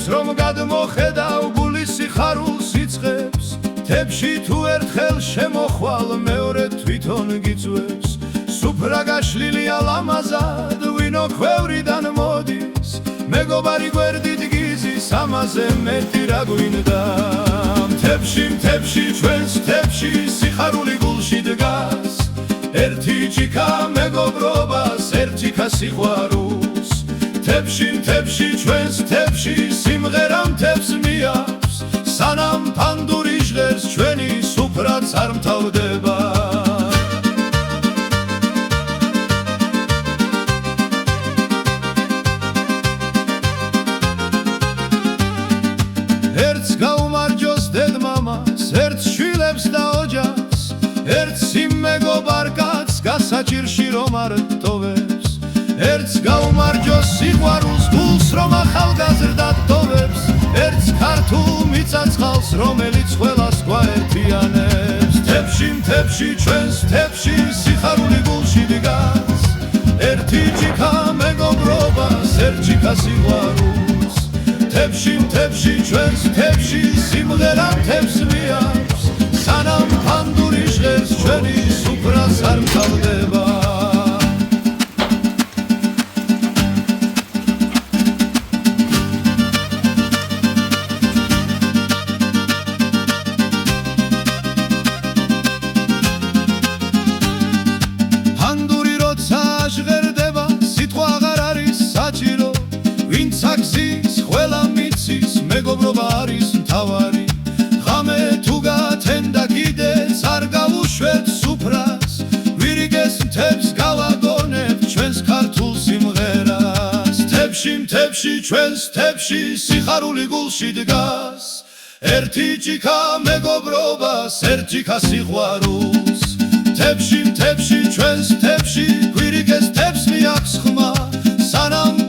თებს რომ გადმოხედავ გულის სიხარულს იწყებს თებში თუ ერთხელ შემოხვალ მეორე თვითონ გიწვევს სუფრა გაშლილია ლამაზად ვინო ქვევრიდან მოდის მეგობარი გვერდით გიზის ამაზე მეტი რა გვინდა მთებში ჩვენს მთებში სიხარული გულში დგას ერთი ჭიქა მეგობრობას ერთი ქა სიყვარულს მთებში ჩვენს მთებში სიმღერა მთებს მიავს სანამ ფანდური ჟღერს ჩვენი სუფრაც არ მთავრდება ერთს გაუმარჯოს დედმამას ერთს შვილებს და ოჯახს ერთს იმ მეგობარ კაცს გასაჭირში რომ არ ტოვებს ერთს გაუმარჯოს სიყვარულს გულს რომ ახალგაზრდად ტოვებს ერთს ქართულ მიწაწყალს რომელიც ყველას გვაერთიანებს მთებში ჩვენს მთებში სიხარული გულში დგას ერთი ჭიქა მეგობრობას ერთ ჭიქა სიყვარულს მთებში ჩვენს მთებში სიმღერა მთებს მიავს სანამ ფანდური ჟღერს ჩვენი სუფრაც არ მთავრდება ფანდური როცა ჟღერდება სიტყვა აღარ არის საჭირო ვინც აგზის ყველა მიცის მეგობრობა არის მთავარი ღამე თუ გათენდა კიდეც არ გავუშვებთ სუფრას ვირიგეს მთებს გავაგონებთ ჩვენს ქართულ სიმღერას მთებში ჩვენს მთებში სიხარული გულში დგას ერთი ჭიქა მეგობრობას ერთ ჭიქა სიყვარულს მთებში ჩვენს მთებში ვირიგეს მთებს მიაქვს ხმა სანამ